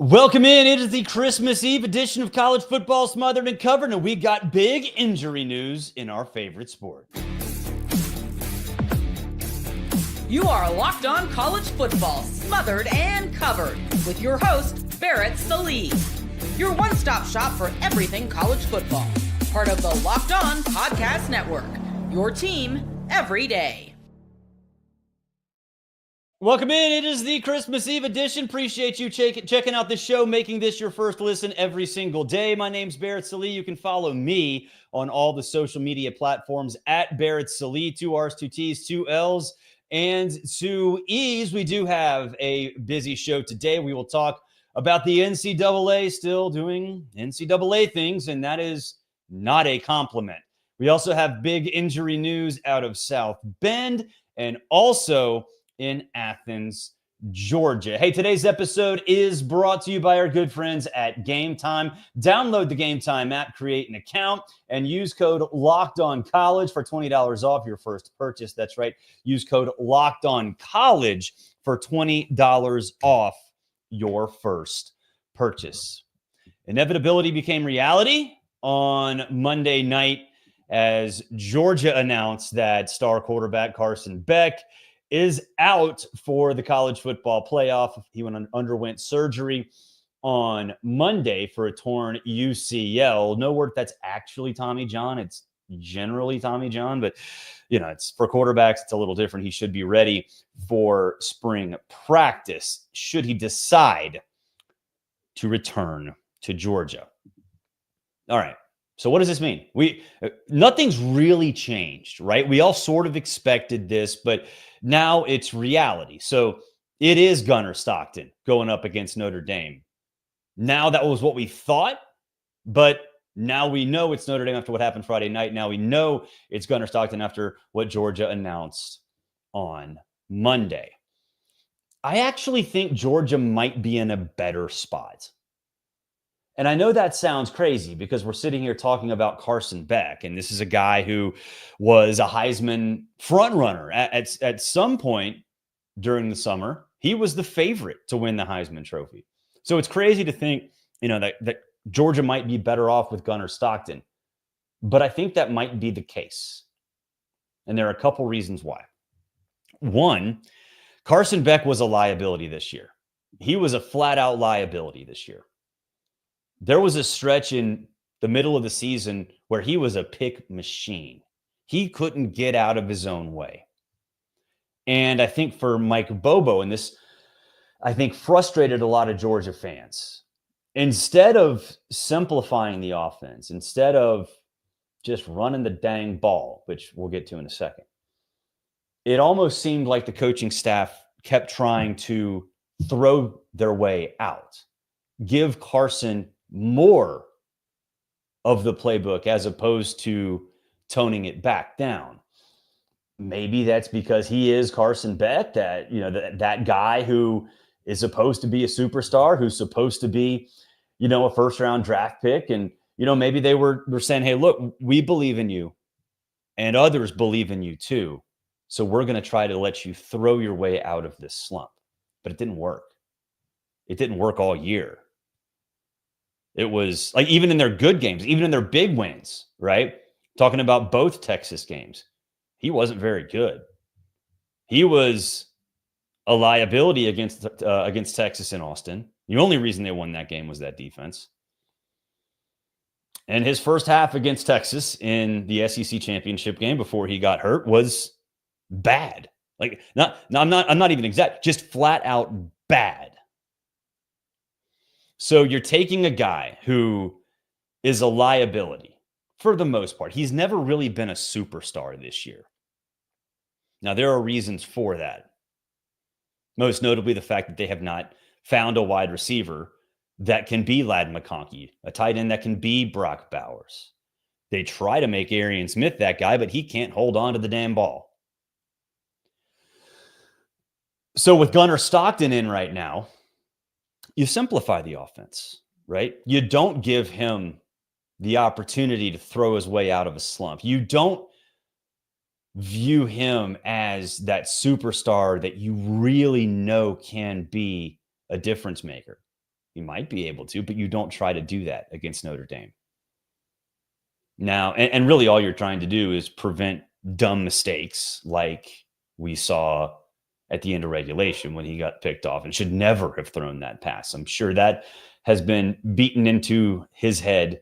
Welcome in. It is the Christmas Eve edition of College Football Smothered and Covered, and we got big injury news in our favorite sport. You are Locked On College Football Smothered and Covered with your host, Barrett Sallee. Your one-stop shop for everything college football. Part of the Locked On Podcast Network. Your team every day. Welcome in. It is the Christmas Eve edition. Appreciate you checking out the show, making this your first listen every single day. My name's Barrett Sallee. You can follow me on all the social media platforms at Barrett Sallee. 2 R's, 2 T's, 2 L's, and 2 E's. We do have a busy show today. We will talk about the NCAA still doing NCAA things, and that is not a compliment. We also have big injury news out of South Bend and also in Athens, Georgia. Hey, today's episode is brought to you by our good friends at Gametime. Download the Gametime app, create an account, and use code LOCKEDONCollege for $20 off your first purchase. That's right. Use code LOCKEDONCollege for $20 off your first purchase. Inevitability became reality on Monday night as Georgia announced that star quarterback Carson Beck is out for the college football playoff. He underwent surgery on Monday for a torn UCL. No word that's actually Tommy John. It's generally Tommy John, but it's for quarterbacks, it's a little different. He should be ready for spring practice should he decide to return to Georgia. All right. So what does this mean? Nothing's really changed, right? We all sort of expected this, but now it's reality. So it is Gunner Stockton going up against Notre Dame. Now that was what we thought, but now we know it's Notre Dame after what happened Friday night. Now we know it's Gunner Stockton after what Georgia announced on Monday. I actually think Georgia might be in a better spot. And I know that sounds crazy because we're sitting here talking about Carson Beck, and this is a guy who was a Heisman frontrunner. At some point during the summer, he was the favorite to win the Heisman Trophy. So it's crazy to think, that Georgia might be better off with Gunner Stockton. But I think that might be the case. And there are a couple reasons why. One, Carson Beck was a liability this year. He was a flat-out liability this year. There was a stretch in the middle of the season where he was a pick machine. He couldn't get out of his own way. And I think for Mike Bobo, and this, I think, frustrated a lot of Georgia fans. Instead of simplifying the offense, instead of just running the dang ball, which we'll get to in a second, it almost seemed like the coaching staff kept trying to throw their way out, give Carson more of the playbook as opposed to toning it back down. Maybe that's because he is Carson Beck, that guy who is supposed to be a superstar, who's supposed to be, a first-round draft pick. And, maybe they were saying, hey, look, we believe in you and others believe in you too. So we're going to try to let you throw your way out of this slump. But it didn't work. It didn't work all year. It was like even in their good games, even in their big wins, right? Talking about both Texas games, he wasn't very good. He was a liability against Texas in Austin. The only reason they won that game was that defense. And his first half against Texas in the SEC championship game before he got hurt was bad. I'm not even exact, just flat out bad. So you're taking a guy who is a liability for the most part. He's never really been a superstar this year. Now, there are reasons for that. Most notably the fact that they have not found a wide receiver that can be Ladd McConkey, a tight end that can be Brock Bowers. They try to make Arian Smith that guy, but he can't hold on to the damn ball. So with Gunner Stockton in right now, you simplify the offense, right? You don't give him the opportunity to throw his way out of a slump. You don't view him as that superstar that you really know can be a difference maker. You might be able to, but you don't try to do that against Notre Dame. Now, and really all you're trying to do is prevent dumb mistakes like we saw at the end of regulation when he got picked off and should never have thrown that pass. I'm sure that has been beaten into his head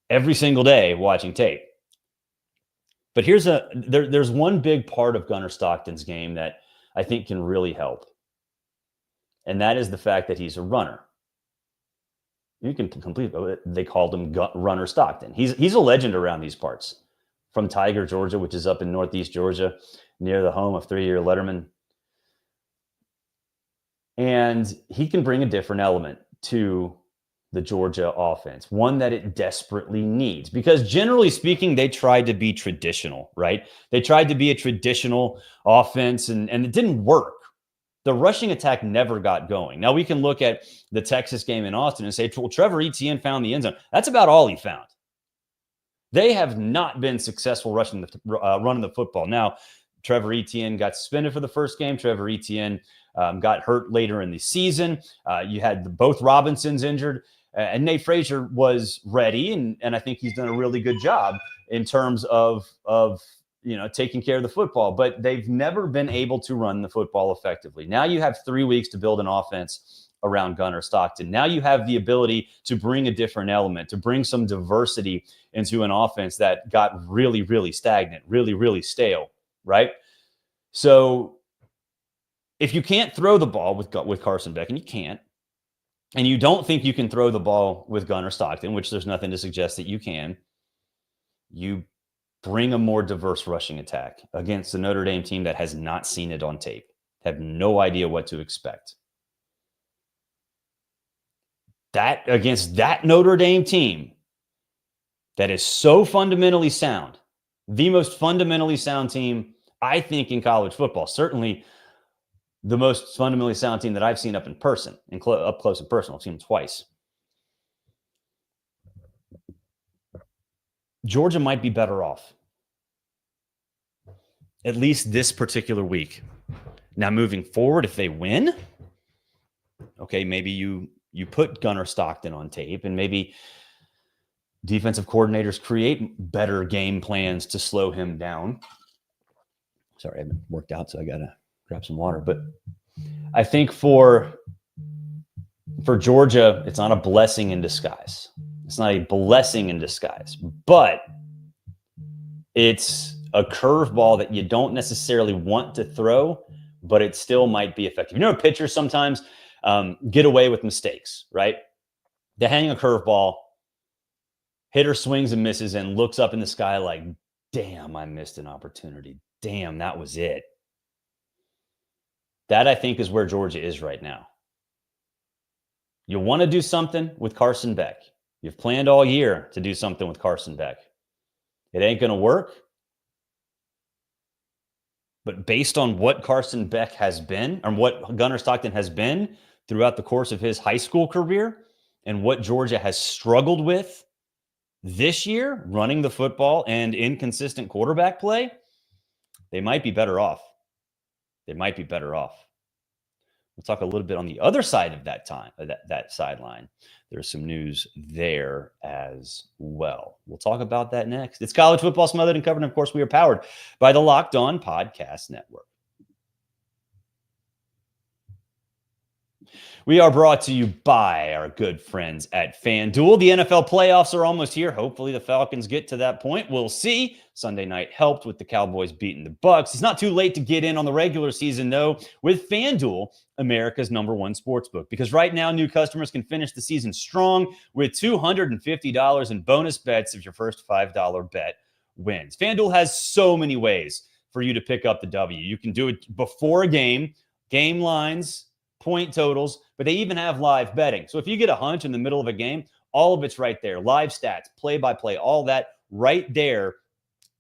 every single day watching tape. But there's one big part of Gunner Stockton's game that I think can really help. And that is the fact that he's a runner. You can complete it. They called him Runner Stockton. He's a legend around these parts. From Tiger, Georgia, which is up in Northeast Georgia, near the home of three-year Letterman. And he can bring a different element to the Georgia offense, one that it desperately needs. Because generally speaking, they tried to be traditional, right? They tried to be a traditional offense, and it didn't work. The rushing attack never got going. Now, we can look at the Texas game in Austin and say, well, Trevor Etienne found the end zone. That's about all he found. They have not been successful running the football. Now, Trevor Etienne got suspended for the first game. Trevor Etienne got hurt later in the season. You had both Robinsons injured, and Nate Frazier was ready, and I think he's done a really good job in terms of taking care of the football. But they've never been able to run the football effectively. Now you have 3 weeks to build an offense around Gunner Stockton. Now you have the ability to bring a different element, to bring some diversity into an offense that got really, really stagnant, really, really stale, right? So if you can't throw the ball with Carson Beck, and you can't, and you don't think you can throw the ball with Gunner Stockton, which there's nothing to suggest that you can, you bring a more diverse rushing attack against the Notre Dame team that has not seen it on tape, have no idea what to expect. That against that Notre Dame team that is so fundamentally sound, the most fundamentally sound team, I think, in college football, certainly the most fundamentally sound team that I've seen up in person, up close and personal. I've seen them twice. Georgia might be better off, at least this particular week. Now, moving forward, if they win, okay, maybe you put Gunner Stockton on tape, and maybe defensive coordinators create better game plans to slow him down. Sorry, I haven't worked out, so I got to grab some water. But I think for Georgia, it's not a blessing in disguise. It's not a blessing in disguise, but it's a curveball that you don't necessarily want to throw, but it still might be effective. Pitchers sometimes get away with mistakes, right? They hang a curveball, hitter swings and misses and looks up in the sky like, damn, I missed an opportunity. Damn, that was it. That, I think, is where Georgia is right now. You want to do something with Carson Beck. You've planned all year to do something with Carson Beck. It ain't going to work. But based on what Carson Beck has been, or what Gunner Stockton has been throughout the course of his high school career, and what Georgia has struggled with this year, running the football and inconsistent quarterback play, they might be better off. They might be better off. We'll talk a little bit on the other side of that sideline. There's some news there as well. We'll talk about that next. It's College Football Smothered and Covered. And of course, we are powered by the Locked On Podcast Network. We are brought to you by our good friends at FanDuel. The NFL playoffs are almost here. Hopefully the Falcons get to that point. We'll see. Sunday night helped with the Cowboys beating the Bucs. It's not too late to get in on the regular season, though, with FanDuel, America's #1 sportsbook. Because right now, new customers can finish the season strong with $250 in bonus bets if your first $5 bet wins. FanDuel has so many ways for you to pick up the W. You can do it before a game lines, point totals, but they even have live betting. So if you get a hunch in the middle of a game, all of it's right there. Live stats, play-by-play, all that right there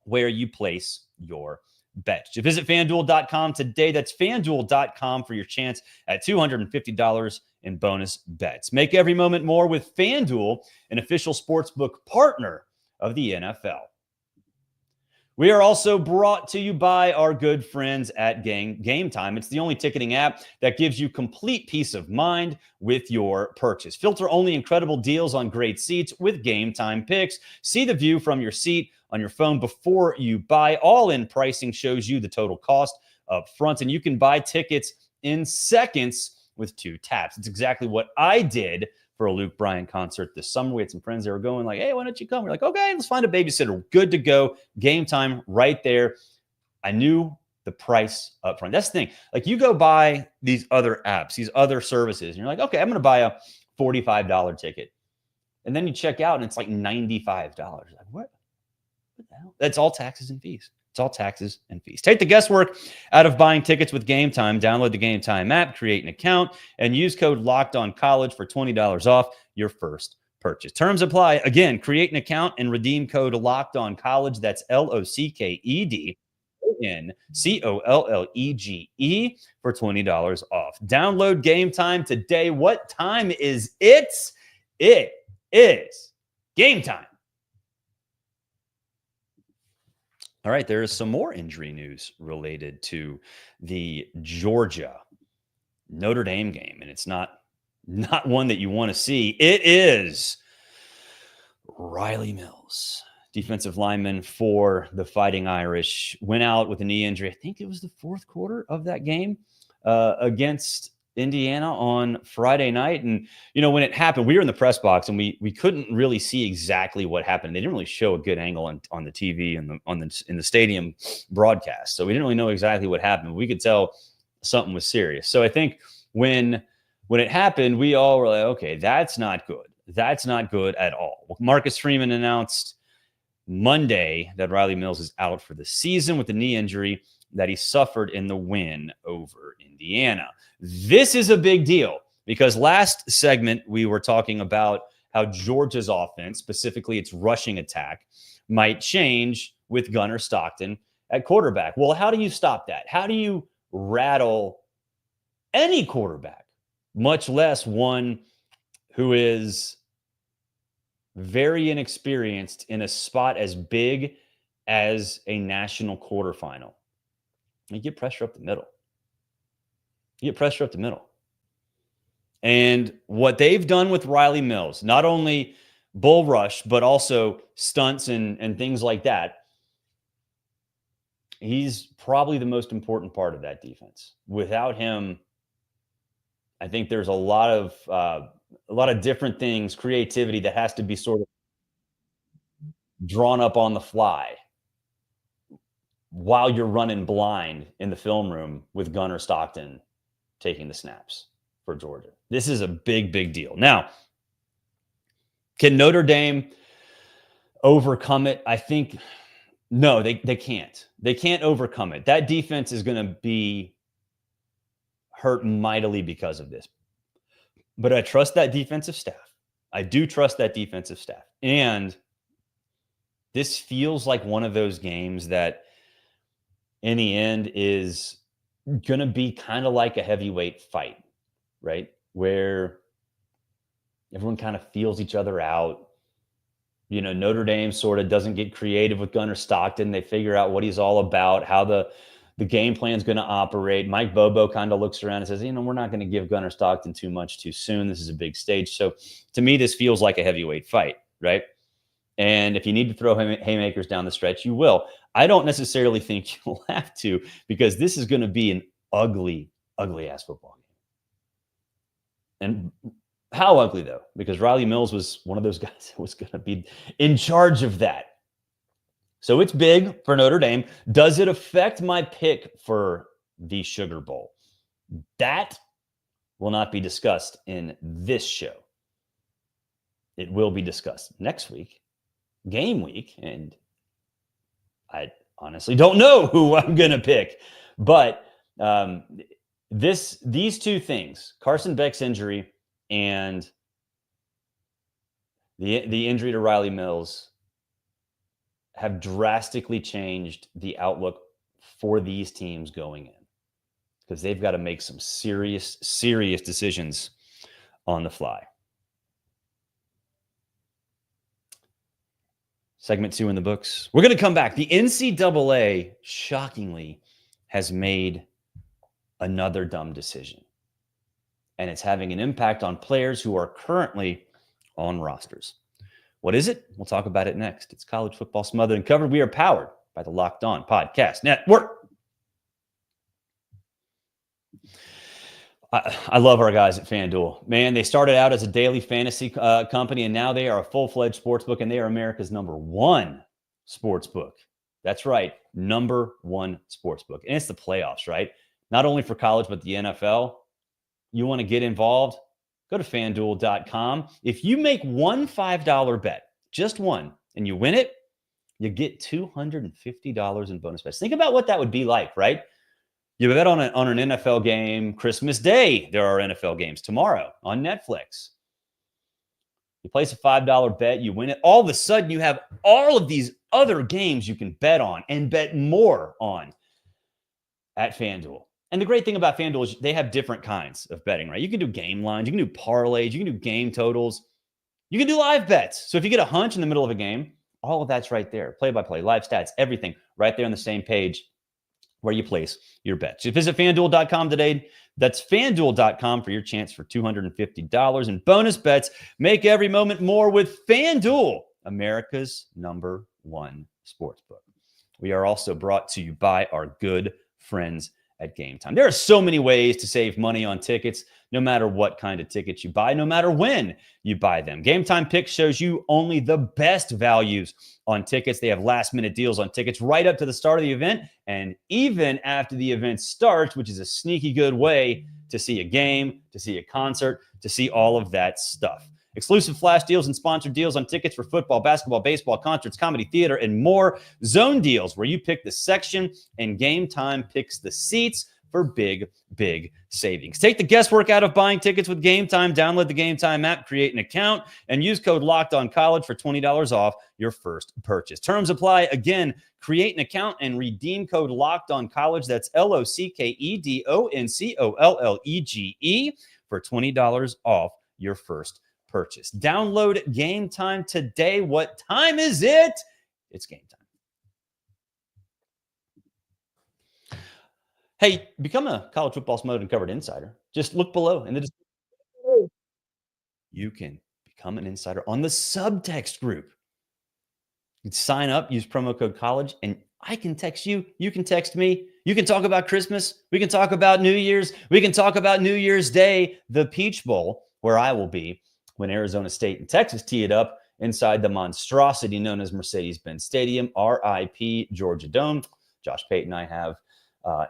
where you place your bets. You visit FanDuel.com today. That's FanDuel.com for your chance at $250 in bonus bets. Make every moment more with FanDuel, an official sportsbook partner of the NFL. We are also brought to you by our good friends at Gametime. It's the only ticketing app that gives you complete peace of mind with your purchase. Filter only incredible deals on great seats with Gametime picks. See the view from your seat on your phone before you buy. All-in pricing shows you the total cost up front, and you can buy tickets in seconds with 2 taps. It's exactly what I did for a Luke Bryan concert this summer. We had some friends that were going like, hey, why don't you come? We're like, okay, let's find a babysitter. Good to go. Gametime right there. I knew the price up front. That's the thing. Like, you go buy these other apps, these other services, and you're like, okay, I'm going to buy a $45 ticket. And then you check out and it's like $95. Like, what the hell? That's all taxes and fees. It's all taxes and fees. Take the guesswork out of buying tickets with Gametime. Download the Gametime app, create an account, and use code LOCKEDONCollege for $20 off your first purchase. Terms apply. Again, create an account and redeem code LOCKEDONCollege. That's LOCKEDONCOLLEGE for $20 off. Download Gametime today. What time is it? It is game time. All right, there is some more injury news related to the Georgia Notre Dame game, and it's not one that you want to see. It is Rylie Mills, defensive lineman for the Fighting Irish, went out with a knee injury. I think it was the fourth quarter of that game against Indiana on Friday night. And, you know, when it happened, we were in the press box and we couldn't really see exactly what happened. They didn't really show a good angle on the TV and in the stadium broadcast. So we didn't really know exactly what happened. We could tell something was serious. So I think when it happened, we all were like, okay, that's not good. That's not good at all. Well, Marcus Freeman announced Monday that Rylie Mills is out for the season with the knee injury that he suffered in the win over Indiana. This is a big deal because last segment we were talking about how Georgia's offense, specifically its rushing attack, might change with Gunner Stockton at quarterback. Well, how do you stop that? How do you rattle any quarterback, much less one who is very inexperienced in a spot as big as a national quarterfinal? You get pressure up the middle. And what they've done with Rylie Mills, not only bull rush, but also stunts and things like that, he's probably the most important part of that defense. Without him, I think there's a lot of different things, creativity that has to be sort of drawn up on the fly while you're running blind in the film room with Gunner Stockton taking the snaps for Georgia. This is a big, big deal. Now, can Notre Dame overcome it? I think no, they can't. They can't overcome it. That defense is going to be hurt mightily because of this. But I trust that defensive staff. I do trust that defensive staff. And this feels like one of those games that in the end is going to be kind of like a heavyweight fight, right? Where everyone kind of feels each other out. You know, Notre Dame sort of doesn't get creative with Gunner Stockton. They figure out what he's all about, how the game plan is going to operate. Mike Bobo kind of looks around and says, you know, we're not going to give Gunner Stockton too much too soon. This is a big stage. So to me, this feels like a heavyweight fight, right? And if you need to throw haymakers down the stretch, you will. I don't necessarily think you'll have to, because this is going to be an ugly, ugly-ass football game. And how ugly, though? Because Rylie Mills was one of those guys that was going to be in charge of that. So it's big for Notre Dame. Does it affect my pick for the Sugar Bowl? That will not be discussed in this show. It will be discussed next week, game week, and I honestly don't know who I'm going to pick. But these two things, Carson Beck's injury and the injury to Rylie Mills, have drastically changed the outlook for these teams going in, because they've got to make some serious decisions on the fly. Segment 2 in the books. We're going to come back. The NCAA, shockingly, has made another dumb decision. And it's having an impact on players who are currently on rosters. What is it? We'll talk about it next. It's College Football Smothered and Covered. We are powered by the Locked On Podcast Network. I love our guys at FanDuel. Man, they started out as a daily fantasy company, and now they are a full-fledged sportsbook, and they are America's #1 sportsbook. That's right, #1 sportsbook. And it's the playoffs, right? Not only for college, but the NFL. You want to get involved? Go to FanDuel.com. If you make one $5 bet, just one, and you win it, you get $250 in bonus bets. Think about what that would be like, right? You bet on an NFL game Christmas Day. There are NFL games tomorrow on Netflix. You place a $5 bet, you win it. All of a sudden, you have all of these other games you can bet on and bet more on at FanDuel. And the great thing about FanDuel is they have different kinds of betting, right? You can do game lines, you can do parlays, you can do game totals, you can do live bets. So if you get a hunch in the middle of a game, all of that's right there. Play-by-play, live stats, everything right there on the same page where you place your bets. You visit FanDuel.com today. That's FanDuel.com for your chance for $250 in bonus bets. Make every moment more with FanDuel, America's #1 sportsbook. We are also brought to you by our good friends at Gametime. There are so many ways to save money on tickets, no matter what kind of tickets you buy, no matter when you buy them. Gametime Picks shows you only the best values on tickets. They have last-minute deals on tickets right up to the start of the event and even after the event starts, which is a sneaky good way to see a game, to see a concert, to see all of that stuff. Exclusive flash deals and sponsored deals on tickets for football, basketball, baseball, concerts, comedy, theater, and more. Zone deals where you pick the section and Gametime picks the seats for big, big savings. Take the guesswork out of buying tickets with Gametime. Download the Gametime app, create an account, and use code LOCKEDONCollege for $20 off your first purchase. Terms apply. Again, create an account and redeem code LOCKEDONCollege. That's LOCKEDONCOLLEGE for $20 off your first purchase. Download Gametime today. What time is it? It's game time. Hey, become a College Football Smothered and Covered insider. Just look below in the description. You can become an insider on the subtext group. You can sign up, use promo code college, and I can text you. You can text me. You can talk about Christmas. We can talk about New Year's. We can talk about New Year's Day, the Peach Bowl, where I will be when Arizona State and Texas tee it up inside the monstrosity known as Mercedes-Benz Stadium, RIP Georgia Dome. Josh Payton and I have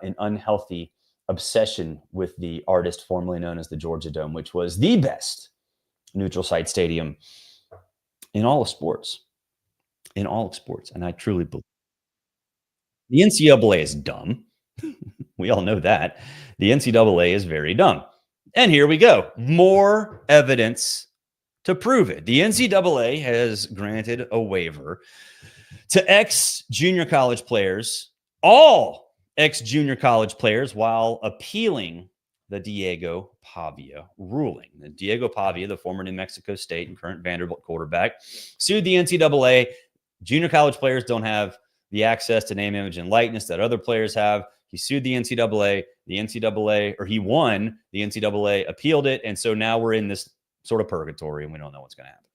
an unhealthy obsession with the artist formerly known as the Georgia Dome, which was the best neutral site stadium in all of sports. In all of sports. And I truly believe the NCAA is dumb. We all know that. The NCAA is very dumb. And here we go. More evidence to prove it. The NCAA has granted a waiver to ex-junior college players, all ex-junior college players, while appealing the Diego Pavia ruling. The Diego Pavia, the former New Mexico State and current Vanderbilt quarterback, sued the NCAA. Junior college players don't have the access to name, image, and likeness that other players have. He sued the NCAA. He won. The NCAA appealed it. And so now we're in this sort of purgatory and we don't know what's going to happen.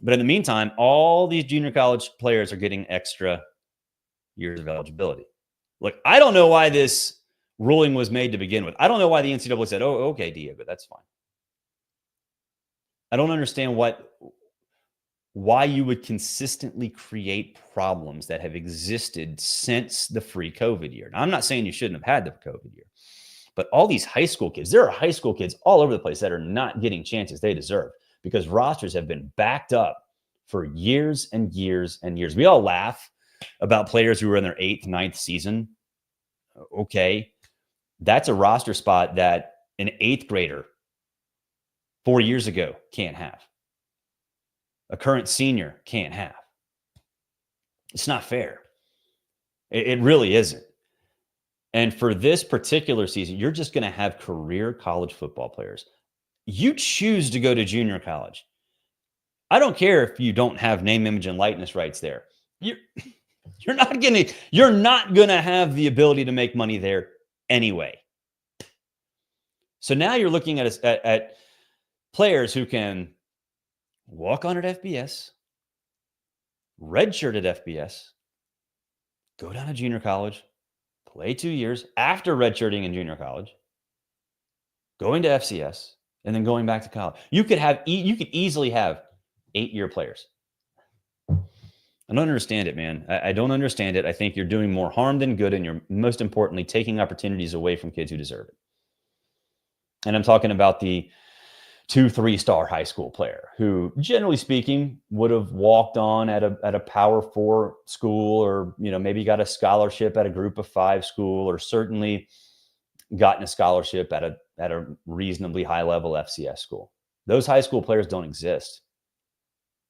But in the meantime, all these junior college players are getting extra years of eligibility. Look, I don't know why this ruling was made to begin with. I don't know why the NCAA said, oh, okay, Diego, that's fine. I don't understand why you would consistently create problems that have existed since the free COVID year. Now, I'm not saying you shouldn't have had the COVID year, but all these high school kids, there are high school kids all over the place that are not getting chances they deserve because rosters have been backed up for years and years and years. We all laugh about players who are in their 8th, 9th season. Okay, that's a roster spot that an 8th grader 4 years ago can't have. A current senior can't have. It's not fair. It really isn't. And for this particular season, you're just going to have career college football players. You choose to go to junior college. I don't care if you don't have name, image, and likeness rights there. You're not gonna have the ability to make money there anyway. So now you're looking at players who can walk on at FBS, redshirt at FBS, go down to junior college, play 2 years after redshirting in junior college, going to FCS, and then going back to college. You could easily have 8-year players. I don't understand it, man. I don't understand it. I think you're doing more harm than good, and you're most importantly taking opportunities away from kids who deserve it. And I'm talking about the 2-3-star high school player who, generally speaking, would have walked on at a Power 4 school, or maybe got a scholarship at a Group of 5 school, or certainly gotten a scholarship at a reasonably high level FCS school. Those high school players don't exist.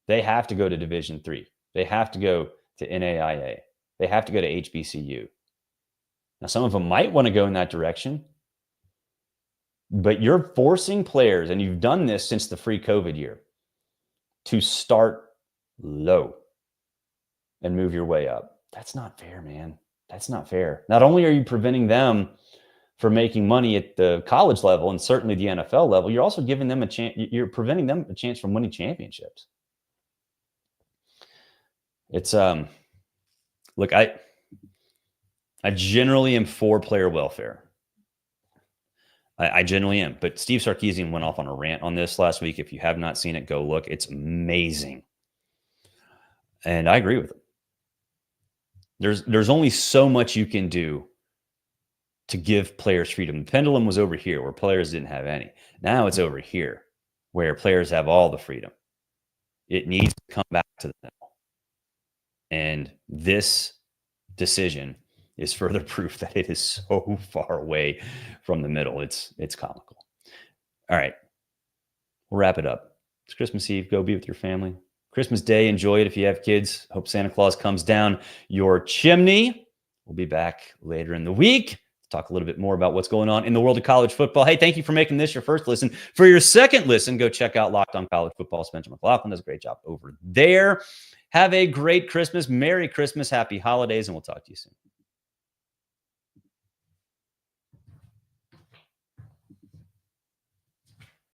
They have to go to Division III. They have to go to NAIA. They have to go to HBCU. Now, some of them might want to go in that direction, but you're forcing players, and you've done this since the free COVID year, to start low and move your way up. That's not fair, man. That's not fair. Not only are you preventing them from making money at the college level and certainly the NFL level, you're also giving them a chance. You're preventing them a chance from winning championships. It's look, I generally am for player welfare. I generally am. But Steve Sarkisian went off on a rant on this last week. If you have not seen it, go look. It's amazing. And I agree with him. There's only so much you can do to give players freedom. The pendulum was over here where players didn't have any. Now it's over here where players have all the freedom. It needs to come back to the middle. And this decision is further proof that it is so far away from the middle. It's comical. All right. We'll wrap it up. It's Christmas Eve. Go be with your family. Christmas Day, enjoy it if you have kids. Hope Santa Claus comes down your chimney. We'll be back later in the week to talk a little bit more about what's going on in the world of college football. Hey, thank you for making this your first listen. For your second listen, go check out Locked On College Football. Spencer McLaughlin does a great job over there. Have a great Christmas. Merry Christmas. Happy holidays, and we'll talk to you soon.